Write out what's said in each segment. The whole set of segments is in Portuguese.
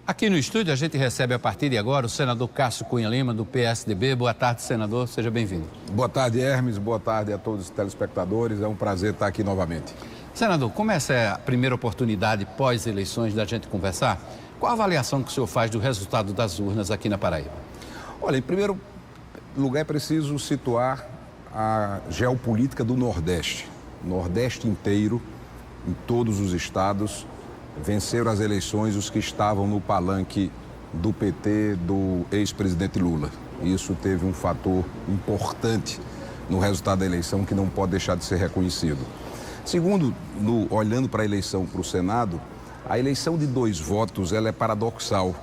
Aqui no estúdio a gente recebe a partir de agora o senador Cássio Cunha Lima, do PSDB. Boa tarde, senador. Seja bem-vindo. Boa tarde, Hermes. Boa tarde a todos os telespectadores. É um prazer estar aqui novamente. Senador, como essa é a primeira oportunidade pós-eleições da gente conversar, qual a avaliação que o senhor faz do resultado das urnas aqui na Paraíba? Olha, em primeiro lugar é preciso situar a geopolítica do Nordeste. O Nordeste inteiro, em todos os estados, venceram as eleições os que estavam no palanque do PT, do ex-presidente Lula. Isso teve um fator importante no resultado da eleição que não pode deixar de ser reconhecido. Segundo, olhando para a eleição para o Senado, a eleição de 2 votos ela é paradoxal,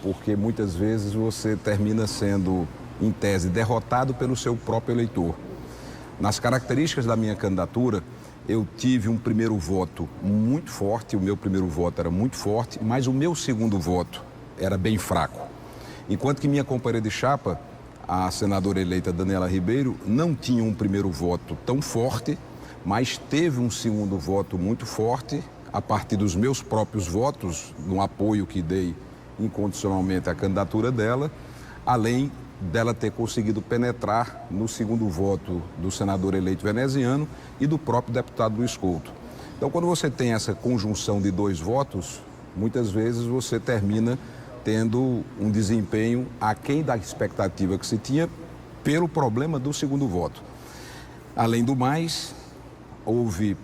porque muitas vezes você termina sendo, em tese, derrotado pelo seu próprio eleitor. Nas características da minha candidatura, eu tive um primeiro voto muito forte, o meu primeiro voto era muito forte, mas o meu segundo voto era bem fraco. Enquanto que minha companheira de chapa, a senadora eleita Daniela Ribeiro, não tinha um primeiro voto tão forte, mas teve um segundo voto muito forte, a partir dos meus próprios votos, no apoio que dei incondicionalmente à candidatura dela, além dela ter conseguido penetrar no segundo voto do senador eleito veneziano e do próprio deputado Luiz Couto. Então, quando você tem essa conjunção de 2 votos, muitas vezes você termina tendo um desempenho aquém da expectativa que se tinha pelo problema do segundo voto. Além do mais, houve,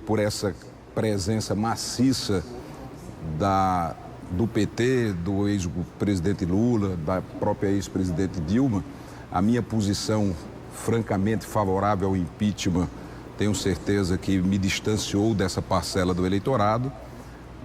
por essa presença maciça do PT, do ex-presidente Lula, da própria ex-presidente Dilma, a minha posição francamente favorável ao impeachment, tenho certeza que me distanciou dessa parcela do eleitorado.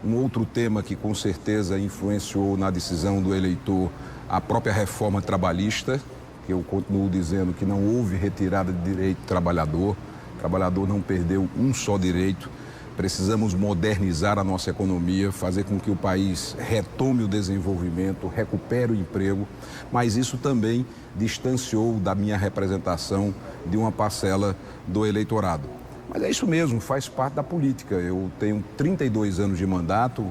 Um outro tema que com certeza influenciou na decisão do eleitor, a própria reforma trabalhista, que eu continuo dizendo que não houve retirada de direito do trabalhador, o trabalhador não perdeu um só direito. Precisamos modernizar a nossa economia, fazer com que o país retome o desenvolvimento, recupere o emprego, mas isso também distanciou da minha representação de uma parcela do eleitorado. Mas é isso mesmo, faz parte da política. Eu tenho 32 anos de mandato,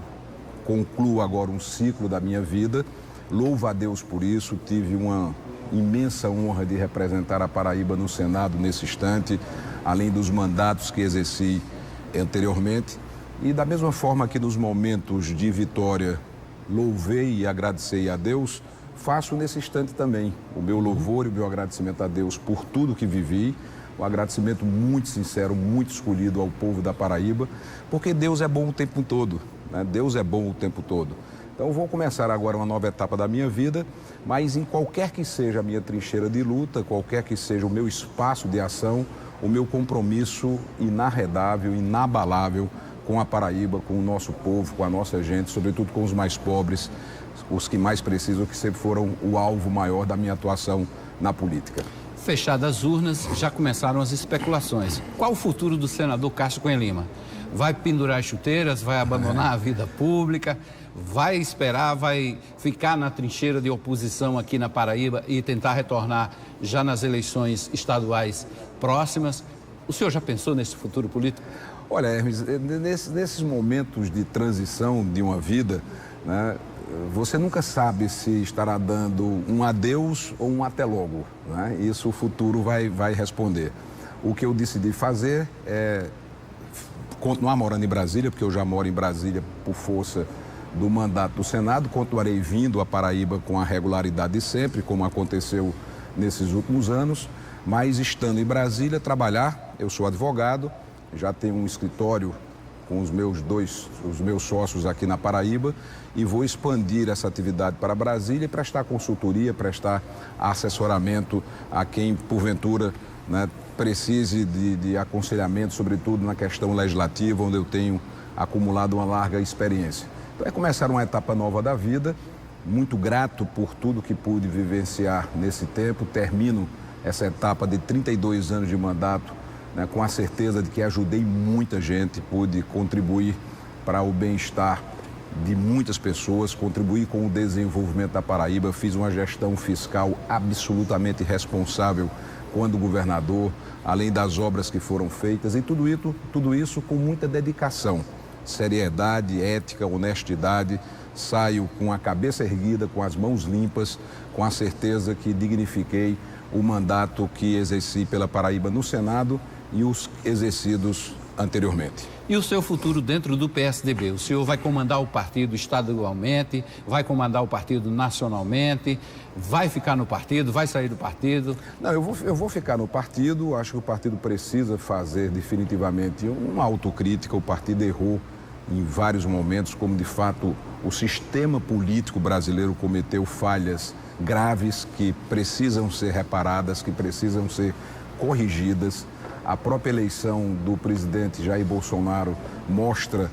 concluo agora um ciclo da minha vida, louvo a Deus por isso, tive uma imensa honra de representar a Paraíba no Senado nesse instante, além dos mandatos que exerci anteriormente, e da mesma forma que nos momentos de vitória louvei e agradecei a Deus, faço nesse instante também o meu louvor e o meu agradecimento a Deus por tudo que vivi, um agradecimento muito sincero, muito escolhido ao povo da Paraíba, porque Deus é bom o tempo todo, né? Deus é bom o tempo todo. Então vou começar agora uma nova etapa da minha vida, mas em qualquer que seja a minha trincheira de luta, qualquer que seja o meu espaço de ação, o meu compromisso inarredável, inabalável com a Paraíba, com o nosso povo, com a nossa gente, sobretudo com os mais pobres, os que mais precisam, que sempre foram o alvo maior da minha atuação na política. Fechadas as urnas, já começaram as especulações. Qual o futuro do senador Cássio Cunha Lima? Vai pendurar as chuteiras, vai abandonar a vida pública, vai esperar, vai ficar na trincheira de oposição aqui na Paraíba e tentar retornar já nas eleições estaduais próximas? O senhor já pensou nesse futuro político? Olha, Hermes, nesses momentos de transição de uma vida, né, você nunca sabe se estará dando um adeus ou um até logo, né? Isso o futuro vai responder. O que eu decidi fazer é continuar morando em Brasília, porque eu já moro em Brasília por força do mandato do Senado, continuarei vindo à Paraíba com a regularidade de sempre, como aconteceu nesses últimos anos, mas estando em Brasília, trabalhar, eu sou advogado, já tenho um escritório com os meus sócios aqui na Paraíba e vou expandir essa atividade para Brasília e prestar consultoria, prestar assessoramento a quem, porventura, né, precise de aconselhamento, sobretudo na questão legislativa, onde eu tenho acumulado uma larga experiência. Então é começar uma etapa nova da vida, muito grato por tudo que pude vivenciar nesse tempo, termino essa etapa de 32 anos de mandato, né, com a certeza de que ajudei muita gente, pude contribuir para o bem-estar de muitas pessoas, contribuir com o desenvolvimento da Paraíba, fiz uma gestão fiscal absolutamente responsável quando governador, além das obras que foram feitas, e tudo isso com muita dedicação, seriedade, ética, honestidade, saio com a cabeça erguida, com as mãos limpas, com a certeza que dignifiquei o mandato que exerci pela Paraíba no Senado e os exercidos anteriormente. E o seu futuro dentro do PSDB? O senhor vai comandar o partido estadualmente, vai comandar o partido nacionalmente, vai ficar no partido, vai sair do partido? Não, eu vou ficar no partido. Acho que o partido precisa fazer definitivamente uma autocrítica. O partido errou em vários momentos, como de fato o sistema político brasileiro cometeu falhas graves que precisam ser reparadas, que precisam ser corrigidas. A própria eleição do presidente Jair Bolsonaro mostra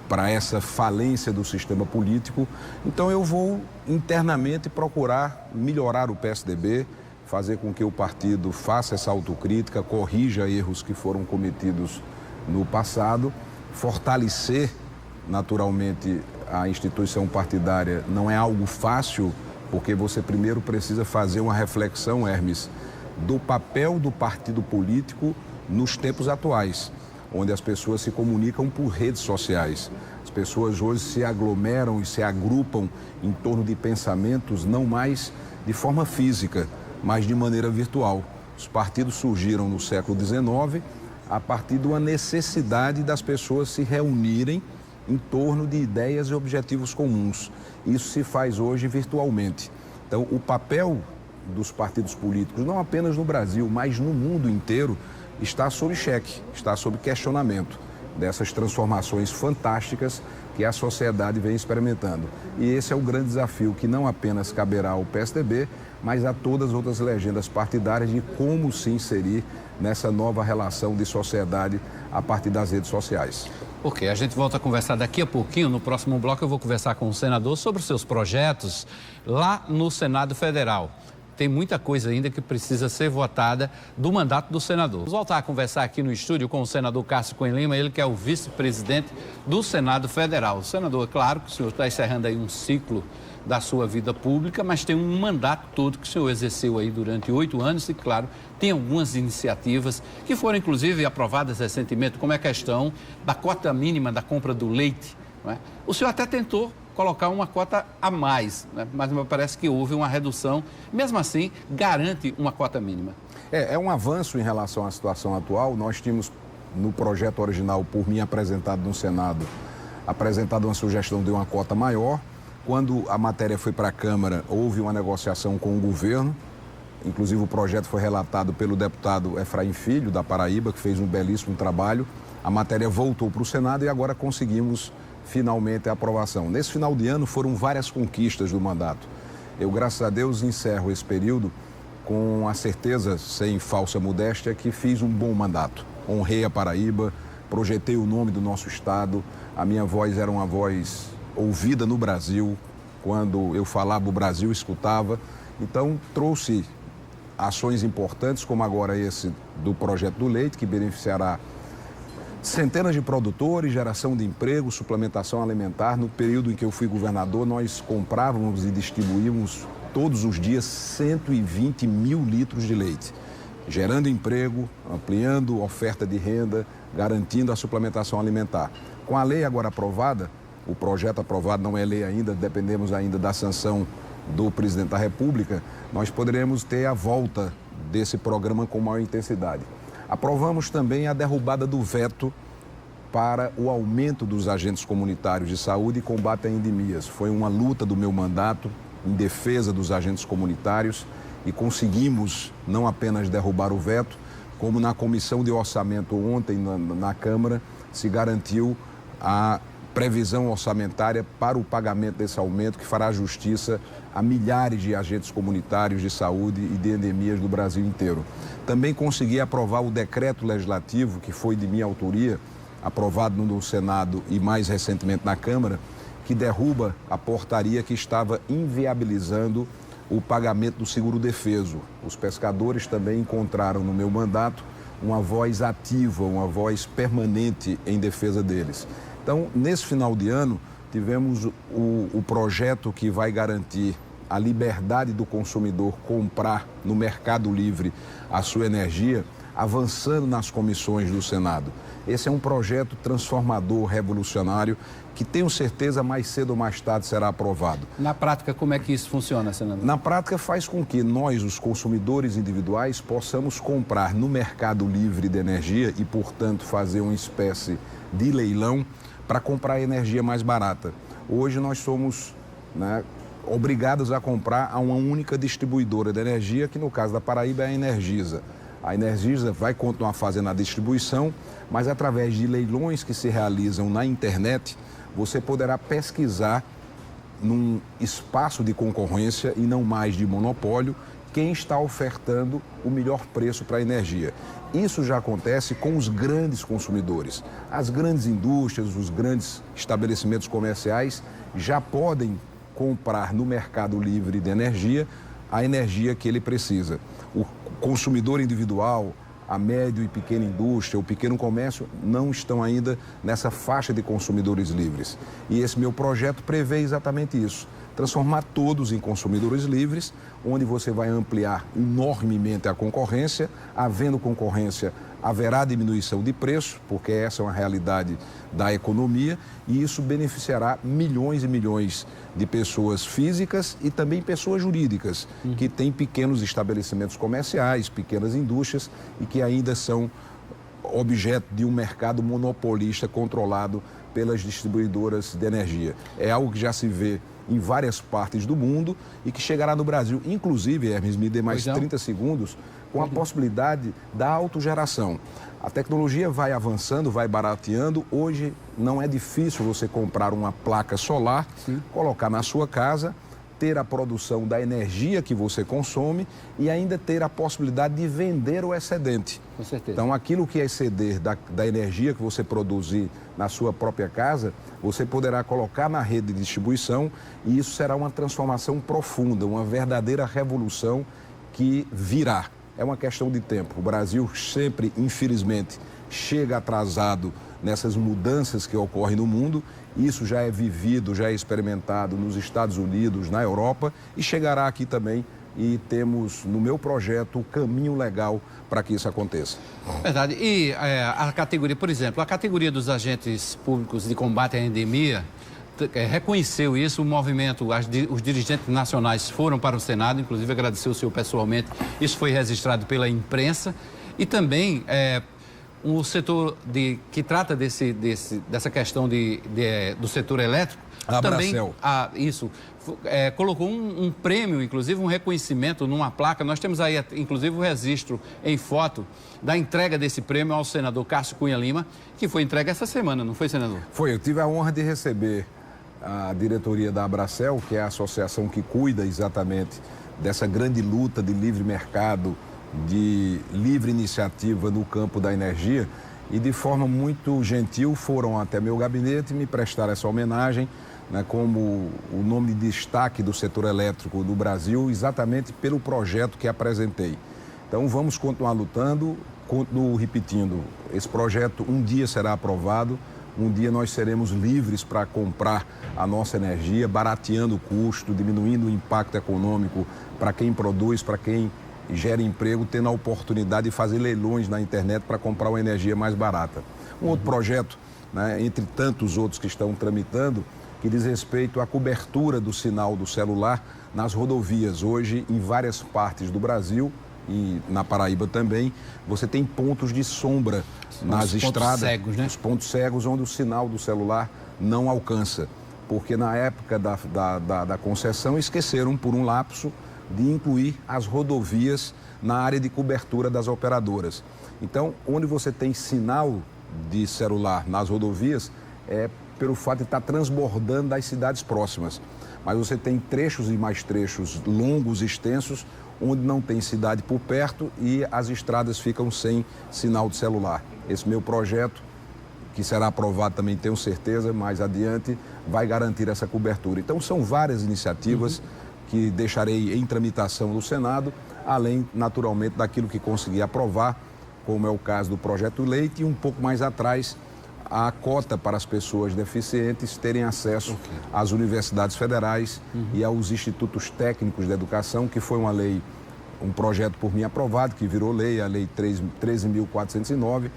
para essa falência do sistema político. Então eu vou internamente procurar melhorar o PSDB, fazer com que o partido faça essa autocrítica, corrija erros que foram cometidos no passado, fortalecer naturalmente a instituição partidária. Não é algo fácil, porque você primeiro precisa fazer uma reflexão, Hermes, do papel do partido político nos tempos atuais, onde as pessoas se comunicam por redes sociais. As pessoas hoje se aglomeram e se agrupam em torno de pensamentos não mais de forma física, mas de maneira virtual. Os partidos surgiram no século XIX a partir de uma necessidade das pessoas se reunirem em torno de ideias e objetivos comuns. Isso se faz hoje virtualmente. Então, o papel dos partidos políticos, não apenas no Brasil, mas no mundo inteiro, está sob cheque, está sob questionamento dessas transformações fantásticas que a sociedade vem experimentando. E esse é o grande desafio que não apenas caberá ao PSDB, mas a todas as outras legendas partidárias de como se inserir nessa nova relação de sociedade a partir das redes sociais. Ok, a gente volta a conversar daqui a pouquinho. No próximo bloco eu vou conversar com o senador sobre os seus projetos lá no Senado Federal. Tem muita coisa ainda que precisa ser votada do mandato do senador. Vamos voltar a conversar aqui no estúdio com o senador Cássio Cunha Lima, ele que é o vice-presidente do Senado Federal. Senador, é claro que o senhor está encerrando aí um ciclo da sua vida pública, mas tem um mandato todo que o senhor exerceu aí durante 8 anos e, claro, tem algumas iniciativas que foram, inclusive, aprovadas recentemente, como é a questão da cota mínima da compra do leite, não é? O senhor até tentou colocar uma cota a mais, né? Mas me parece que houve uma redução. Mesmo assim, garante uma cota mínima. É um avanço em relação à situação atual. Nós tínhamos, no projeto original, por mim apresentado no Senado, apresentado uma sugestão de uma cota maior. Quando a matéria foi para a Câmara, houve uma negociação com o governo. Inclusive, o projeto foi relatado pelo deputado Efraim Filho, da Paraíba, que fez um belíssimo trabalho. A matéria voltou para o Senado e agora conseguimos finalmente a aprovação. Nesse final de ano foram várias conquistas do mandato. Eu, graças a Deus, encerro esse período com a certeza, sem falsa modéstia, que fiz um bom mandato. Honrei a Paraíba, projetei o nome do nosso estado, a minha voz era uma voz ouvida no Brasil, quando eu falava o Brasil escutava. Então trouxe ações importantes, como agora esse do projeto do leite, que beneficiará centenas de produtores, geração de emprego, suplementação alimentar. No período em que eu fui governador, nós comprávamos e distribuímos todos os dias 120 mil litros de leite, gerando emprego, ampliando oferta de renda, garantindo a suplementação alimentar. Com a lei agora aprovada, o projeto aprovado não é lei ainda, dependemos ainda da sanção do presidente da República, nós poderemos ter a volta desse programa com maior intensidade. Aprovamos também a derrubada do veto para o aumento dos agentes comunitários de saúde e combate a endemias. Foi uma luta do meu mandato em defesa dos agentes comunitários e conseguimos não apenas derrubar o veto, como na comissão de orçamento ontem na Câmara se garantiu a previsão orçamentária para o pagamento desse aumento, que fará justiça a milhares de agentes comunitários de saúde e de endemias do Brasil inteiro. Também consegui aprovar o decreto legislativo, que foi de minha autoria, aprovado no Senado e mais recentemente na Câmara, que derruba a portaria que estava inviabilizando o pagamento do seguro-defeso. Os pescadores também encontraram no meu mandato uma voz ativa, uma voz permanente em defesa deles. Então, nesse final de ano, tivemos o projeto que vai garantir a liberdade do consumidor comprar no Mercado Livre a sua energia avançando nas comissões do Senado. Esse é um projeto transformador, revolucionário, que tenho certeza mais cedo ou mais tarde será aprovado. Na prática, como é que isso funciona, senador? Na prática, faz com que nós, os consumidores individuais, possamos comprar no mercado livre de energia e, portanto, fazer uma espécie de leilão para comprar energia mais barata. Hoje nós somos, obrigados a comprar a uma única distribuidora de energia, que no caso da Paraíba é a Energisa. A Energisa vai continuar fazendo a distribuição, mas através de leilões que se realizam na internet, você poderá pesquisar num espaço de concorrência e não mais de monopólio quem está ofertando o melhor preço para a energia. Isso já acontece com os grandes consumidores. As grandes indústrias, os grandes estabelecimentos comerciais já podem comprar no mercado livre de energia a energia que ele precisa. O consumidor individual, a médio e pequena indústria, o pequeno comércio, não estão ainda nessa faixa de consumidores livres. E esse meu projeto prevê exatamente isso, transformar todos em consumidores livres, onde você vai ampliar enormemente a concorrência. Havendo concorrência, haverá diminuição de preço, porque essa é uma realidade da economia, e isso beneficiará milhões e milhões de pessoas físicas e também pessoas jurídicas, que têm pequenos estabelecimentos comerciais, pequenas indústrias e que ainda são objeto de um mercado monopolista controlado pelas distribuidoras de energia. É algo que já se vê em várias partes do mundo e que chegará no Brasil. Inclusive, Hermes, me dê mais 30 segundos, com a possibilidade da autogeração. A tecnologia vai avançando, vai barateando. Hoje não é difícil você comprar uma placa solar, colocar na sua casa, ter a produção da energia que você consome e ainda ter a possibilidade de vender o excedente. Com certeza. Então, aquilo que é exceder da energia que você produzir na sua própria casa, você poderá colocar na rede de distribuição e isso será uma transformação profunda, uma verdadeira revolução que virá. É uma questão de tempo. O Brasil sempre, infelizmente, chega atrasado nessas mudanças que ocorrem no mundo. Isso já é vivido, já é experimentado nos Estados Unidos, na Europa e chegará aqui também. E temos no meu projeto o caminho legal para que isso aconteça. Verdade. E a categoria, por exemplo, a categoria dos agentes públicos de combate à endemia reconheceu isso, o movimento, os dirigentes nacionais foram para o Senado, inclusive agradecer o senhor pessoalmente, isso foi registrado pela imprensa e também o setor que trata dessa questão do setor elétrico, também colocou um prêmio, inclusive um reconhecimento numa placa. Nós temos aí, inclusive, o registro em foto da entrega desse prêmio ao senador Cássio Cunha Lima, que foi entregue essa semana, não foi, senador? Foi, eu tive a honra de receber a diretoria da Abracel, que é a associação que cuida exatamente dessa grande luta de livre mercado, de livre iniciativa no campo da energia, e de forma muito gentil foram até meu gabinete me prestar essa homenagem, como o nome de destaque do setor elétrico do Brasil, exatamente pelo projeto que apresentei. Então vamos continuar lutando, continuo repetindo, esse projeto um dia será aprovado, um dia nós seremos livres para comprar a nossa energia, barateando o custo, diminuindo o impacto econômico para quem produz, para quem gera emprego, tendo a oportunidade de fazer leilões na internet para comprar uma energia mais barata. Um outro projeto, entre tantos outros que estão tramitando, que diz respeito à cobertura do sinal do celular nas rodovias. Hoje, em várias partes do Brasil e na Paraíba também, você tem pontos de sombra nas estradas, os pontos cegos onde o sinal do celular não alcança. Porque na época da concessão esqueceram por um lapso de incluir as rodovias na área de cobertura das operadoras. Então, onde você tem sinal de celular nas rodovias, é pelo fato de estar transbordando das cidades próximas. Mas você tem trechos e mais trechos longos, extensos, onde não tem cidade por perto e as estradas ficam sem sinal de celular. Esse meu projeto, que será aprovado também, tenho certeza, mais adiante, vai garantir essa cobertura. Então, são várias iniciativas que deixarei em tramitação no Senado, além, naturalmente, daquilo que consegui aprovar, como é o caso do projeto Leite, e um pouco mais atrás, a cota para as pessoas deficientes terem acesso às universidades federais e aos institutos técnicos de educação, que foi uma lei um projeto por mim aprovado, que virou lei, a Lei 13.409,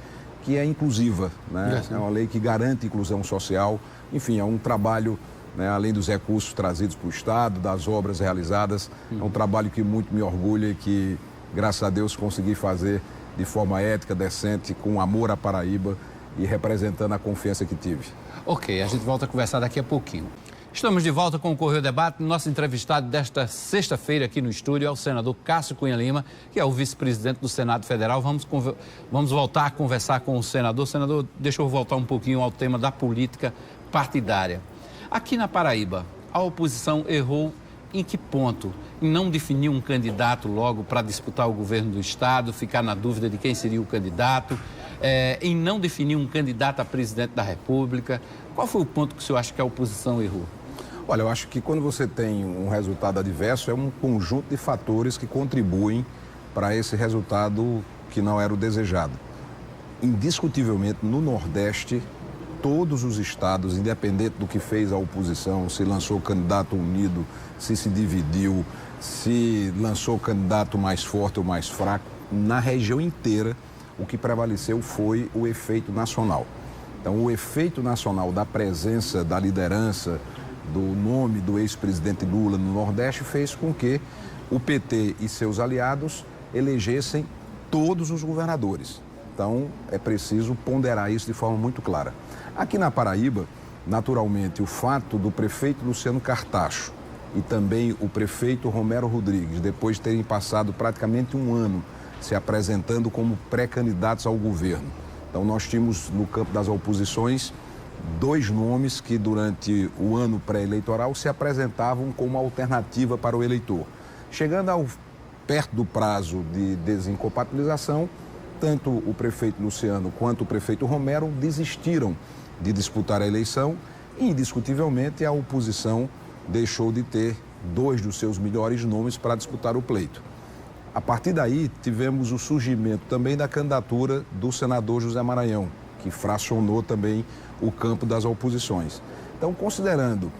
que é inclusiva, né? É uma lei que garante inclusão social. Enfim, é um trabalho, né, além dos recursos trazidos para o Estado, das obras realizadas, é um trabalho que muito me orgulha e que, graças a Deus, consegui fazer de forma ética, decente, com amor à Paraíba e representando a confiança que tive. Ok, a gente volta a conversar daqui a pouquinho. Estamos de volta com o Correio Debate. Nosso entrevistado desta sexta-feira aqui no estúdio é o senador Cássio Cunha Lima, que é o vice-presidente do Senado Federal. Vamos voltar a conversar com o senador. Senador, deixa eu voltar um pouquinho ao tema da política partidária. Aqui na Paraíba, a oposição errou em que ponto? Em não definir um candidato logo para disputar o governo do Estado, ficar na dúvida de quem seria o candidato, em não definir um candidato a presidente da República. Qual foi o ponto que o senhor acha que a oposição errou? Olha, eu acho que quando você tem um resultado adverso, é um conjunto de fatores que contribuem para esse resultado que não era o desejado. Indiscutivelmente, no Nordeste, todos os estados, independente do que fez a oposição, se lançou candidato unido, se dividiu, se lançou candidato mais forte ou mais fraco, na região inteira, o que prevaleceu foi o efeito nacional. Então, o efeito nacional da presença, da liderança, do nome do ex-presidente Lula no Nordeste fez com que o PT e seus aliados elegessem todos os governadores. Então, é preciso ponderar isso de forma muito clara. Aqui na Paraíba, naturalmente, o fato do prefeito Luciano Cartacho e também o prefeito Romero Rodrigues, depois de terem passado praticamente um ano se apresentando como pré-candidatos ao governo. Então, nós tínhamos no campo das oposições dois nomes que durante o ano pré-eleitoral se apresentavam como alternativa para o eleitor. Chegando perto do prazo de desincompatibilização, tanto o prefeito Luciano quanto o prefeito Romero desistiram de disputar a eleição e, indiscutivelmente, a oposição deixou de ter dois dos seus melhores nomes para disputar o pleito. A partir daí, tivemos o surgimento também da candidatura do senador José Maranhão, que fracionou também o campo das oposições. Então, considerando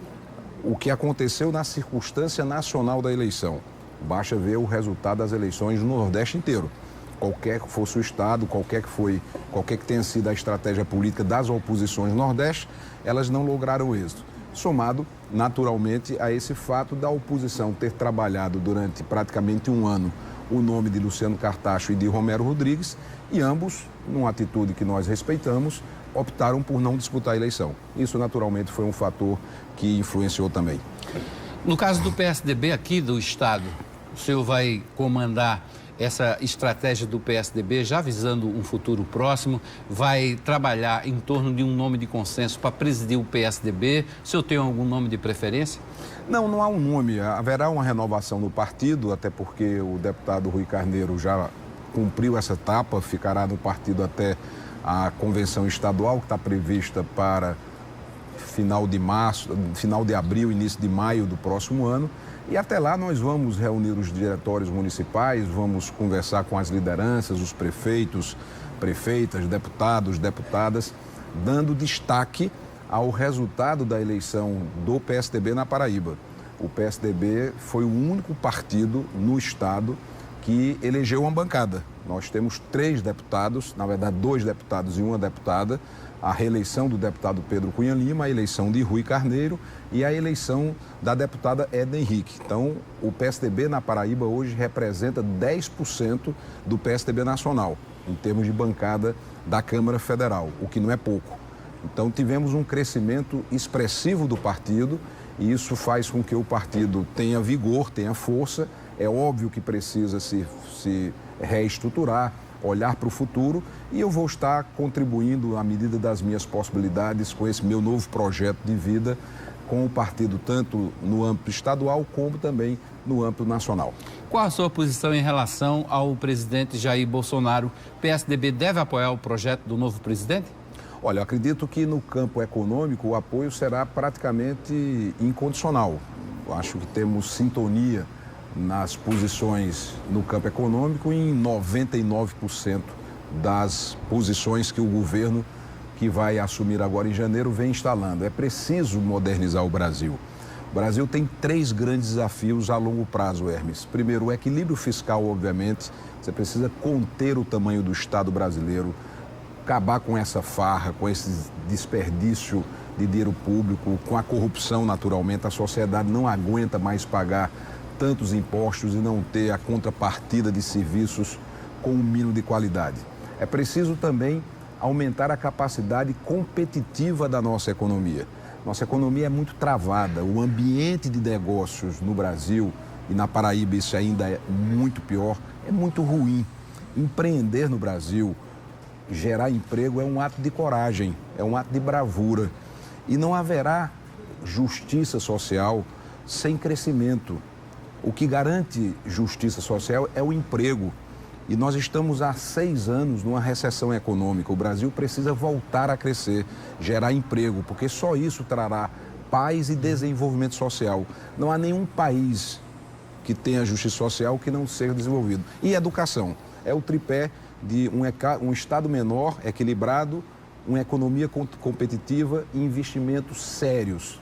o que aconteceu na circunstância nacional da eleição, basta ver o resultado das eleições no Nordeste inteiro. Qualquer que fosse o estado, qualquer que tenha sido a estratégia política das oposições no Nordeste, elas não lograram êxito. Somado, naturalmente, a esse fato da oposição ter trabalhado durante praticamente um ano o nome de Luciano Cartacho e de Romero Rodrigues, e ambos, numa atitude que nós respeitamos, optaram por não disputar a eleição. Isso, naturalmente, foi um fator que influenciou também. No caso do PSDB aqui do Estado, o senhor vai comandar essa estratégia do PSDB, já visando um futuro próximo, vai trabalhar em torno de um nome de consenso para presidir o PSDB. O senhor tem algum nome de preferência? Não há um nome. Haverá uma renovação no partido, até porque o deputado Rui Carneiro já cumpriu essa etapa, ficará no partido até a convenção estadual, que está prevista para final de abril, início de maio do próximo ano. E até lá nós vamos reunir os diretórios municipais, vamos conversar com as lideranças, os prefeitos, prefeitas, deputados, deputadas, dando destaque ao resultado da eleição do PSDB na Paraíba. O PSDB foi o único partido no estado que elegeu uma bancada. Nós temos 3 deputados, na verdade 2 deputados e uma deputada, a reeleição do deputado Pedro Cunha Lima, a eleição de Rui Carneiro e a eleição da deputada Edna Henrique. Então, o PSDB na Paraíba hoje representa 10% do PSDB nacional, em termos de bancada da Câmara Federal, o que não é pouco. Então, tivemos um crescimento expressivo do partido e isso faz com que o partido tenha vigor, tenha força. É óbvio que precisa se reestruturar, olhar para o futuro, e eu vou estar contribuindo à medida das minhas possibilidades com esse meu novo projeto de vida com o partido, tanto no âmbito estadual como também no âmbito nacional. Qual a sua posição em relação ao presidente Jair Bolsonaro? O PSDB deve apoiar o projeto do novo presidente? Olha, eu acredito que no campo econômico o apoio será praticamente incondicional. Eu acho que temos sintonia nas posições no campo econômico em 99% das posições que o governo que vai assumir agora em janeiro vem instalando. É preciso modernizar o Brasil. O Brasil tem 3 grandes desafios a longo prazo, Hermes. Primeiro, o equilíbrio fiscal, obviamente. Você precisa conter o tamanho do Estado brasileiro, acabar com essa farra, com esse desperdício de dinheiro público, com a corrupção, naturalmente. A sociedade não aguenta mais pagar tantos impostos e não ter a contrapartida de serviços com um mínimo de qualidade. É preciso também aumentar a capacidade competitiva da nossa economia. Nossa economia é muito travada, o ambiente de negócios no Brasil, e na Paraíba isso ainda é muito pior, é muito ruim. Empreender no Brasil, gerar emprego é um ato de coragem, é um ato de bravura. E não haverá justiça social sem crescimento. O que garante justiça social é o emprego. E nós estamos há 6 anos numa recessão econômica. O Brasil precisa voltar a crescer, gerar emprego, porque só isso trará paz e desenvolvimento social. Não há nenhum país que tenha justiça social que não seja desenvolvido. E educação é o tripé de um Estado menor, equilibrado, uma economia competitiva e investimentos sérios,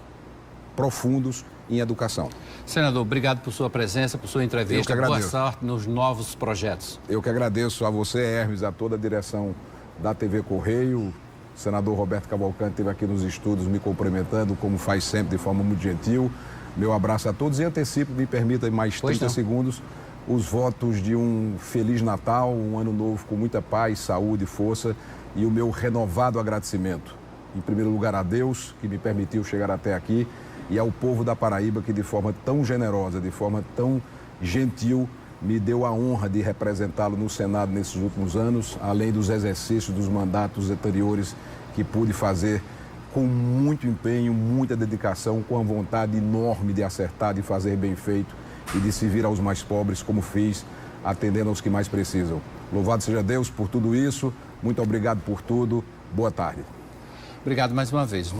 profundos em educação. Senador, obrigado por sua presença, por sua entrevista. Eu que agradeço. Boa sorte nos novos projetos. Eu que agradeço a você, Hermes, a toda a direção da TV Correio. O senador Roberto Cavalcante esteve aqui nos estúdios me cumprimentando, como faz sempre, de forma muito gentil. Meu abraço a todos e antecipo, me permita mais 30 segundos, os votos de um Feliz Natal, um ano novo com muita paz, saúde e força e o meu renovado agradecimento. Em primeiro lugar a Deus, que me permitiu chegar até aqui, e ao povo da Paraíba, que de forma tão generosa, de forma tão gentil, me deu a honra de representá-lo no Senado nesses últimos anos, além dos exercícios dos mandatos anteriores que pude fazer com muito empenho, muita dedicação, com a vontade enorme de acertar, de fazer bem feito e de servir aos mais pobres, como fiz, atendendo aos que mais precisam. Louvado seja Deus por tudo isso, muito obrigado por tudo, boa tarde. Obrigado mais uma vez.